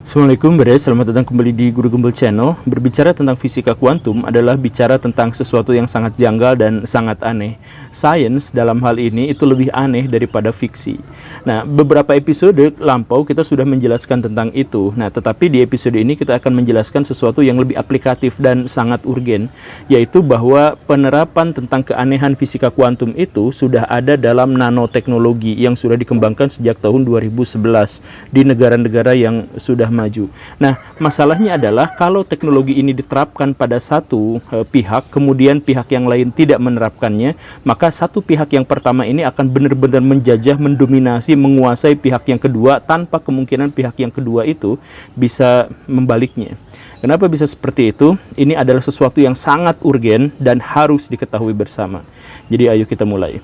Assalamualaikum selamat datang kembali di Guru Gembel Channel. Berbicara tentang fisika kuantum adalah bicara tentang sesuatu yang sangat janggal dan sangat aneh. Sains dalam hal ini itu lebih aneh daripada fiksi. Nah, beberapa episode lampau kita sudah menjelaskan tentang itu. Nah, tetapi di episode ini kita akan menjelaskan sesuatu yang lebih aplikatif dan sangat urgen, yaitu bahwa penerapan tentang keanehan fisika kuantum itu sudah ada dalam nanoteknologi yang sudah dikembangkan sejak tahun 2011 di negara-negara yang sudah maju. Nah, masalahnya adalah kalau teknologi ini diterapkan pada satu pihak, kemudian pihak yang lain tidak menerapkannya, maka satu pihak yang pertama ini akan benar-benar menjajah, mendominasi, menguasai pihak yang kedua tanpa kemungkinan pihak yang kedua itu bisa membaliknya. Kenapa bisa seperti itu? Ini adalah sesuatu yang sangat urgen dan harus diketahui bersama. Jadi ayo kita mulai.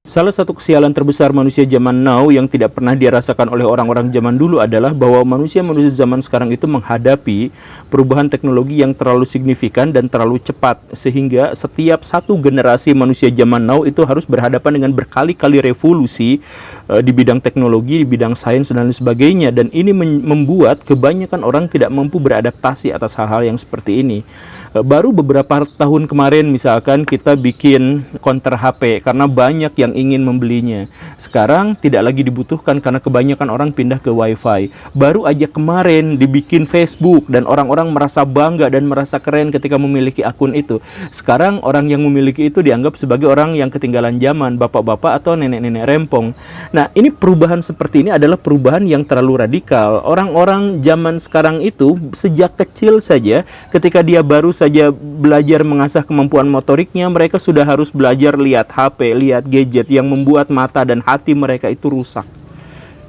Salah satu kesialan terbesar manusia zaman now yang tidak pernah dirasakan oleh orang-orang zaman dulu adalah bahwa manusia-manusia zaman sekarang itu menghadapi perubahan teknologi yang terlalu signifikan dan terlalu cepat, sehingga setiap satu generasi manusia zaman now itu harus berhadapan dengan berkali-kali revolusi di bidang teknologi, di bidang sains dan lain sebagainya, dan ini membuat kebanyakan orang tidak mampu beradaptasi atas hal-hal yang seperti ini. Baru beberapa tahun kemarin misalkan kita bikin counter HP karena banyak yang ingin membelinya. Sekarang tidak lagi dibutuhkan karena kebanyakan orang pindah ke WiFi. Baru aja kemarin dibikin Facebook dan orang-orang merasa bangga dan merasa keren ketika memiliki akun itu. Sekarang orang yang memiliki itu dianggap sebagai orang yang ketinggalan zaman, bapak-bapak atau nenek-nenek rempong. Nah, ini perubahan seperti ini adalah perubahan yang terlalu radikal. Orang-orang zaman sekarang itu sejak kecil saja ketika dia baru saja belajar mengasah kemampuan motoriknya, mereka sudah harus belajar lihat HP, lihat gadget yang membuat mata dan hati mereka itu rusak.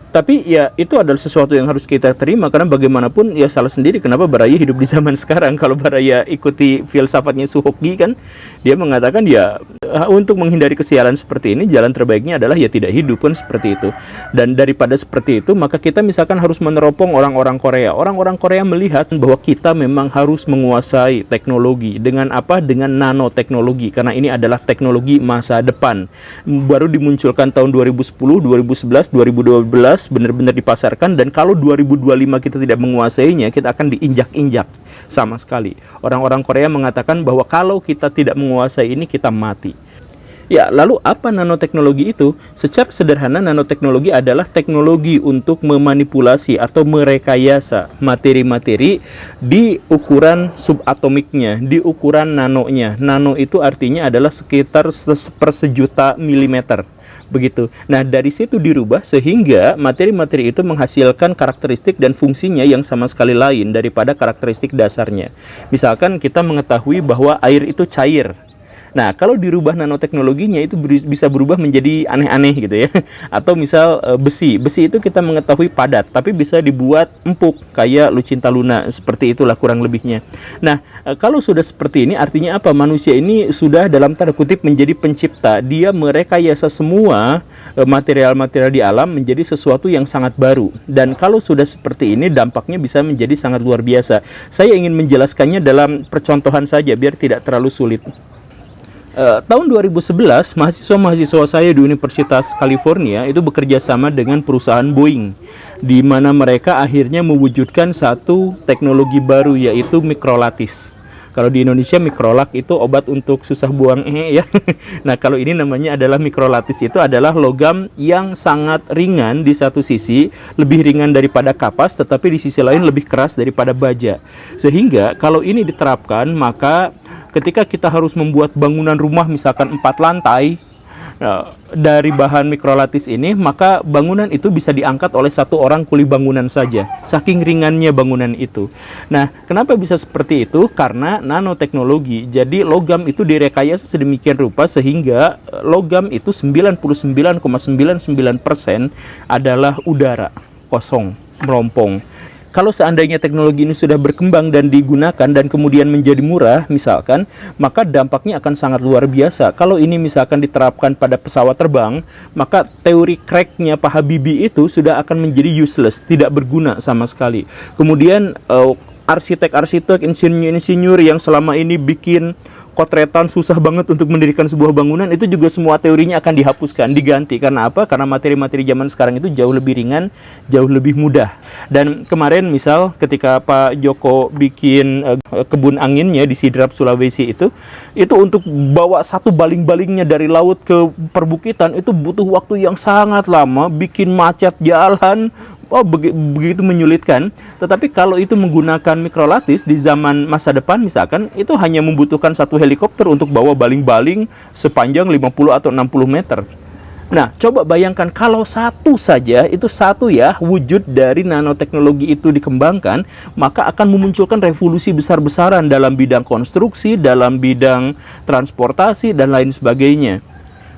Tapi ya itu adalah sesuatu yang harus kita terima, karena bagaimanapun ya salah sendiri kenapa Baraya hidup di zaman sekarang. Kalau Baraya ikuti filsafatnya Suhoki kan, dia mengatakan ya untuk menghindari kesialan seperti ini jalan terbaiknya adalah ya tidak hidup kan, seperti itu. Dan daripada seperti itu maka kita misalkan harus meneropong orang-orang Korea. Orang-orang Korea melihat bahwa kita memang harus menguasai teknologi. Dengan apa? Dengan nanoteknologi, karena ini adalah teknologi masa depan. Baru dimunculkan tahun 2010, 2011, 2012 benar-benar dipasarkan, dan kalau 2025 kita tidak menguasainya, kita akan diinjak-injak sama sekali. Orang-orang Korea mengatakan bahwa kalau kita tidak menguasai ini, kita mati. Ya, lalu apa nanoteknologi itu? Secara sederhana, nanoteknologi adalah teknologi untuk memanipulasi atau merekayasa materi-materi di ukuran subatomiknya, di ukuran nanonya. Nano itu artinya adalah sekitar sepersejuta milimeter. Begitu. Nah, dari situ dirubah sehingga materi-materi itu menghasilkan karakteristik dan fungsinya yang sama sekali lain daripada karakteristik dasarnya. Misalkan kita mengetahui bahwa air itu cair. Nah, kalau dirubah nanoteknologinya itu bisa berubah menjadi aneh-aneh gitu ya. Atau misal besi. Besi itu kita mengetahui padat, tapi bisa dibuat empuk kayak Lucinta Luna. Seperti itulah kurang lebihnya. Nah, kalau sudah seperti ini artinya apa? Manusia ini sudah dalam tanda kutip menjadi pencipta. Dia merekayasa semua material-material di alam menjadi sesuatu yang sangat baru. Dan kalau sudah seperti ini dampaknya bisa menjadi sangat luar biasa. Saya ingin menjelaskannya dalam percontohan saja biar tidak terlalu sulit. Tahun 2011, mahasiswa-mahasiswa saya di Universitas California itu bekerja sama dengan perusahaan Boeing, di mana mereka akhirnya mewujudkan satu teknologi baru, yaitu mikrolatis. Kalau di Indonesia mikrolak itu obat untuk susah buang ya. Nah, kalau ini namanya adalah mikrolatis. Itu adalah logam yang sangat ringan di satu sisi, lebih ringan daripada kapas, tetapi di sisi lain lebih keras daripada baja. Sehingga kalau ini diterapkan, maka ketika kita harus membuat bangunan rumah misalkan 4 lantai dari bahan mikrolatis ini, maka bangunan itu bisa diangkat oleh satu orang kuli bangunan saja, saking ringannya bangunan itu. Nah, kenapa bisa seperti itu? Karena nanoteknologi. Jadi logam itu direkayasa sedemikian rupa sehingga logam itu 99,99% adalah udara kosong, melompong. Kalau seandainya teknologi ini sudah berkembang dan digunakan dan kemudian menjadi murah misalkan, maka dampaknya akan sangat luar biasa. Kalau ini misalkan diterapkan pada pesawat terbang, maka teori crack-nya Pak Habibie itu sudah akan menjadi useless, tidak berguna sama sekali. Kemudian arsitek-arsitek, insinyur-insinyur yang selama ini bikin kotretan susah banget untuk mendirikan sebuah bangunan, itu juga semua teorinya akan dihapuskan, diganti. Karena apa? Karena materi-materi zaman sekarang itu jauh lebih ringan, jauh lebih mudah. Dan kemarin misal ketika Pak Joko bikin kebun anginnya di Sidrap, Sulawesi itu untuk bawa satu baling-balingnya dari laut ke perbukitan itu butuh waktu yang sangat lama, bikin macet jalan. Begitu menyulitkan. Tetapi kalau itu menggunakan mikrolatis di zaman masa depan misalkan, itu hanya membutuhkan satu helikopter untuk bawa baling-baling sepanjang 50 atau 60 meter. Nah, coba bayangkan kalau satu saja, itu satu ya, wujud dari nanoteknologi itu dikembangkan, maka akan memunculkan revolusi besar-besaran dalam bidang konstruksi, dalam bidang transportasi, dan lain sebagainya.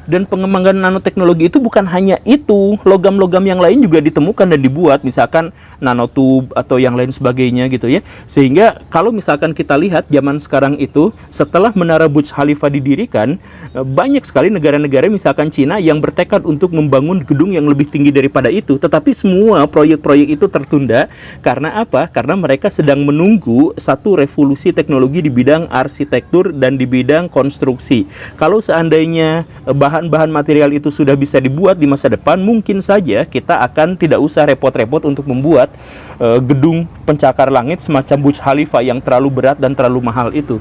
Dan pengembangan nanoteknologi itu bukan hanya itu, logam-logam yang lain juga ditemukan dan dibuat, misalkan nanotube atau yang lain sebagainya gitu ya. Sehingga kalau misalkan kita lihat zaman sekarang itu, setelah Menara Burj Khalifa didirikan, banyak sekali negara-negara misalkan Cina yang bertekad untuk membangun gedung yang lebih tinggi daripada itu. Tetapi semua proyek-proyek itu tertunda. Karena apa? Karena mereka sedang menunggu satu revolusi teknologi di bidang arsitektur dan di bidang konstruksi. Kalau seandainya bahan-bahan material itu sudah bisa dibuat di masa depan, mungkin saja kita akan tidak usah repot-repot untuk membuat gedung pencakar langit semacam Burj Khalifa yang terlalu berat dan terlalu mahal itu.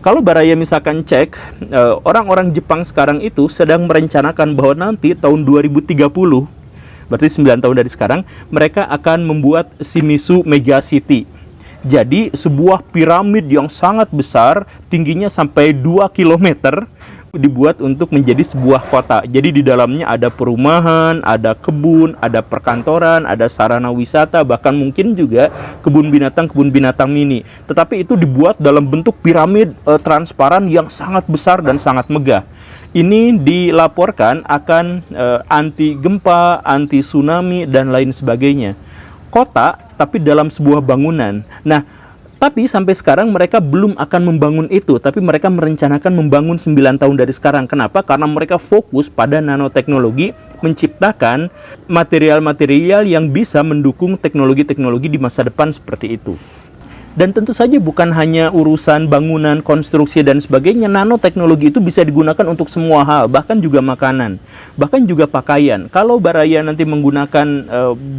Kalau Baraya misalkan cek, orang-orang Jepang sekarang itu sedang merencanakan bahwa nanti tahun 2030, berarti 9 tahun dari sekarang, mereka akan membuat Shimizu Mega City. Jadi sebuah piramid yang sangat besar, tingginya sampai 2 km, dibuat untuk menjadi sebuah kota. Jadi di dalamnya ada perumahan, ada kebun, ada perkantoran, ada sarana wisata, bahkan mungkin juga kebun binatang mini. Tetapi itu dibuat dalam bentuk piramid transparan yang sangat besar dan sangat megah. Ini dilaporkan akan anti gempa, anti tsunami, dan lain sebagainya. Kota, tapi dalam sebuah bangunan. Nah, tapi sampai sekarang mereka belum akan membangun itu, tapi mereka merencanakan membangun 9 tahun dari sekarang. Kenapa? Karena mereka fokus pada nanoteknologi, menciptakan material-material yang bisa mendukung teknologi-teknologi di masa depan seperti itu. Dan tentu saja bukan hanya urusan bangunan, konstruksi, dan sebagainya. Nanoteknologi itu bisa digunakan untuk semua hal, bahkan juga makanan, bahkan juga pakaian. Kalau Baraya nanti menggunakan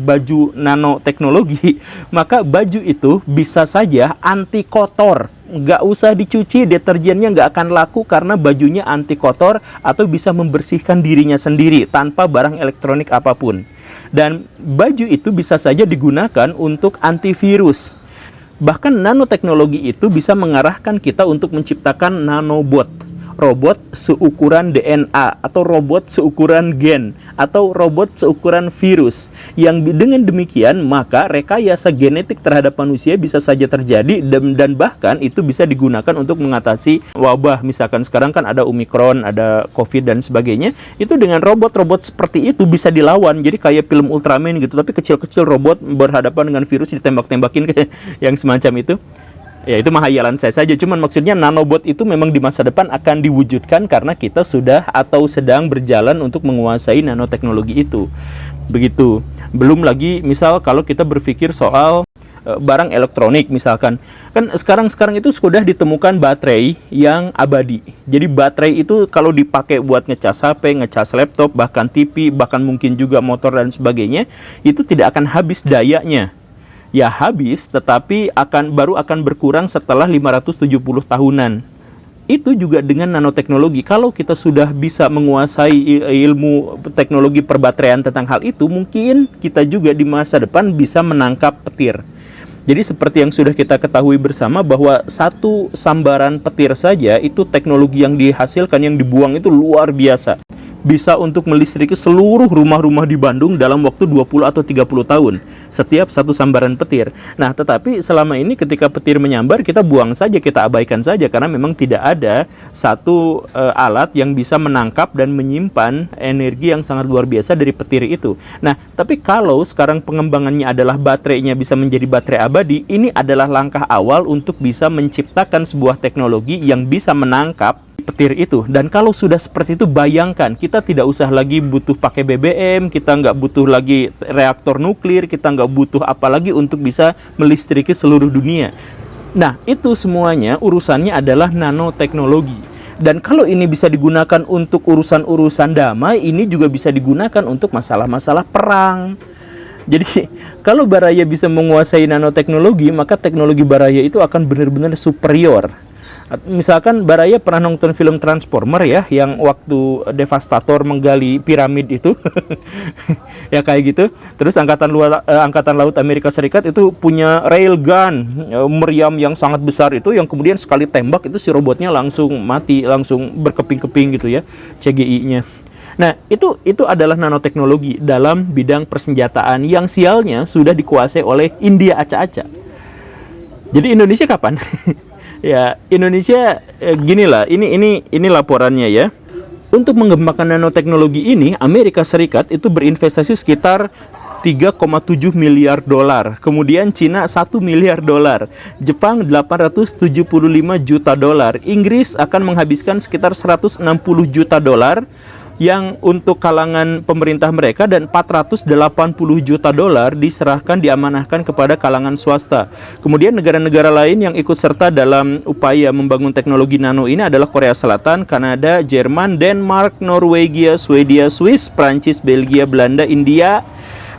baju nanoteknologi, maka baju itu bisa saja anti kotor. Nggak usah dicuci, deterjennya nggak akan laku karena bajunya anti kotor atau bisa membersihkan dirinya sendiri tanpa barang elektronik apapun. Dan baju itu bisa saja digunakan untuk antivirus. Bahkan nanoteknologi itu bisa mengarahkan kita untuk menciptakan nanobot, robot seukuran DNA atau robot seukuran gen atau robot seukuran virus, yang dengan demikian maka rekayasa genetik terhadap manusia bisa saja terjadi dan bahkan itu bisa digunakan untuk mengatasi wabah. Misalkan sekarang kan ada Omicron, ada COVID dan sebagainya, itu dengan robot-robot seperti itu bisa dilawan. Jadi kayak film Ultraman gitu, tapi kecil-kecil robot berhadapan dengan virus, ditembak-tembakin kayak yang semacam itu. Ya, itu mahayalan saya saja. Cuman maksudnya nanobot itu memang di masa depan akan diwujudkan karena kita sudah atau sedang berjalan untuk menguasai nanoteknologi itu. Begitu. Belum lagi misal kalau kita berpikir soal barang elektronik misalkan. Kan sekarang itu sudah ditemukan baterai yang abadi. Jadi baterai itu kalau dipakai buat ngecas HP, ngecas laptop, bahkan TV, bahkan mungkin juga motor dan sebagainya, itu tidak akan habis dayanya. Ya habis, tetapi baru akan berkurang setelah 570 tahunan. Itu juga dengan nanoteknologi. Kalau kita sudah bisa menguasai ilmu teknologi perbateraian tentang hal itu, mungkin kita juga di masa depan bisa menangkap petir. Jadi seperti yang sudah kita ketahui bersama bahwa satu sambaran petir saja itu teknologi yang dihasilkan, yang dibuang itu luar biasa. Bisa untuk melistriki seluruh rumah-rumah di Bandung dalam waktu 20 atau 30 tahun setiap satu sambaran petir. Nah, tetapi selama ini ketika petir menyambar, kita buang saja, kita abaikan saja karena memang tidak ada satu alat yang bisa menangkap dan menyimpan energi yang sangat luar biasa dari petir itu. Nah, tapi kalau sekarang pengembangannya adalah baterainya bisa menjadi baterai abadi, ini adalah langkah awal untuk bisa menciptakan sebuah teknologi yang bisa menangkap petir itu. Dan kalau sudah seperti itu, bayangkan kita tidak usah lagi butuh pakai BBM, kita nggak butuh lagi reaktor nuklir, kita nggak butuh apa lagi untuk bisa melistriki seluruh dunia. Nah, itu semuanya urusannya adalah nanoteknologi. Dan kalau ini bisa digunakan untuk urusan-urusan damai, ini juga bisa digunakan untuk masalah-masalah perang. Jadi kalau Baraya bisa menguasai nanoteknologi, maka teknologi Baraya itu akan benar-benar superior. Misalkan Baraya pernah nonton film Transformer ya, yang waktu Devastator menggali piramid itu, ya kayak gitu. Terus Angkatan Laut Amerika Serikat itu punya railgun meriam yang sangat besar itu, yang kemudian sekali tembak itu si robotnya langsung mati, langsung berkeping-keping gitu ya, CGI-nya. Nah, itu adalah nanoteknologi dalam bidang persenjataan yang sialnya sudah dikuasai oleh India acak-acak. Jadi Indonesia kapan? Ya, Indonesia ginilah, ini laporannya ya. Untuk mengembangkan nanoteknologi ini, Amerika Serikat itu berinvestasi sekitar 3,7 miliar dolar. Kemudian Cina 1 miliar dolar. Jepang 875 juta dolar. Inggris akan menghabiskan sekitar 160 juta dolar yang untuk kalangan pemerintah mereka, dan 480 juta dolar diamanahkan kepada kalangan swasta. Kemudian negara-negara lain yang ikut serta dalam upaya membangun teknologi nano ini adalah Korea Selatan, Kanada, Jerman, Denmark, Norwegia, Swedia, Swiss, Prancis, Belgia, Belanda, India,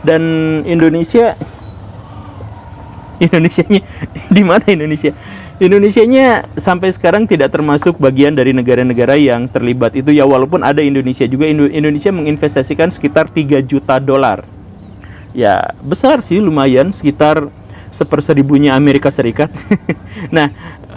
dan Indonesia. Indonesianya di mana Indonesia? Indonesianya sampai sekarang tidak termasuk bagian dari negara-negara yang terlibat itu ya, walaupun ada Indonesia juga. Indonesia menginvestasikan sekitar 3 juta dolar. Ya, besar sih, lumayan, sekitar 1/1000-nya Amerika Serikat. Nah,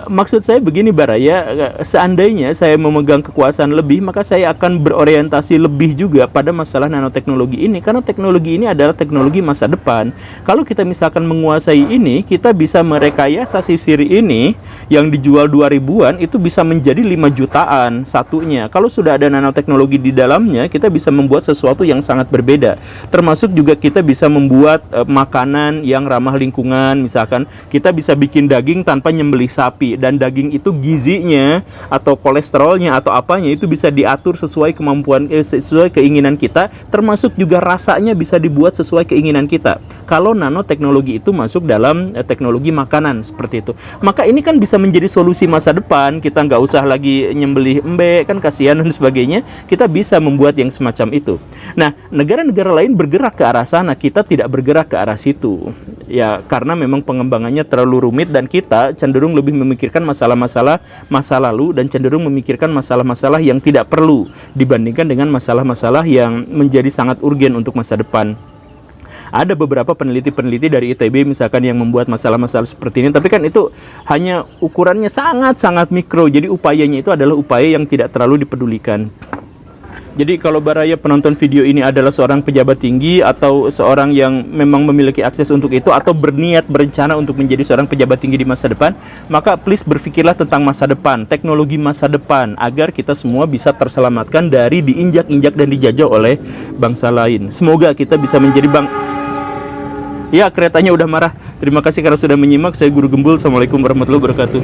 maksud saya begini Baraya, seandainya saya memegang kekuasaan lebih, maka saya akan berorientasi lebih juga pada masalah nanoteknologi ini, karena teknologi ini adalah teknologi masa depan. Kalau kita misalkan menguasai ini, kita bisa merekayasa sisir ini yang dijual 2000-an itu bisa menjadi 5 jutaan satunya. Kalau sudah ada nanoteknologi di dalamnya, kita bisa membuat sesuatu yang sangat berbeda. Termasuk juga kita bisa membuat makanan yang ramah lingkungan. Misalkan kita bisa bikin daging tanpa nyembelih sapi, dan daging itu gizinya atau kolesterolnya atau apanya itu bisa diatur sesuai kemampuan, sesuai keinginan kita, termasuk juga rasanya bisa dibuat sesuai keinginan kita. Kalau nanoteknologi itu masuk dalam teknologi makanan seperti itu, maka ini kan bisa menjadi solusi masa depan. Kita nggak usah lagi nyembelih embe, kan kasihan dan sebagainya. Kita bisa membuat yang semacam itu. Nah, negara-negara lain bergerak ke arah sana, kita tidak bergerak ke arah situ. Ya, karena memang pengembangannya terlalu rumit, dan kita cenderung lebih memikirkan masalah-masalah masa lalu dan cenderung memikirkan masalah-masalah yang tidak perlu dibandingkan dengan masalah-masalah yang menjadi sangat urgen untuk masa depan. Ada beberapa peneliti-peneliti dari ITB misalkan yang membuat masalah-masalah seperti ini, tapi kan itu hanya ukurannya sangat-sangat mikro, jadi upayanya itu adalah upaya yang tidak terlalu dipedulikan. Jadi kalau Baraya penonton video ini adalah seorang pejabat tinggi atau seorang yang memang memiliki akses untuk itu, atau berniat berencana untuk menjadi seorang pejabat tinggi di masa depan, maka please berpikirlah tentang masa depan, teknologi masa depan, agar kita semua bisa terselamatkan dari diinjak-injak dan dijajah oleh bangsa lain. Semoga kita bisa menjadi Ya, keretanya udah marah. Terima kasih karena sudah menyimak. Saya Guru Gembul. Assalamualaikum warahmatullahi wabarakatuh.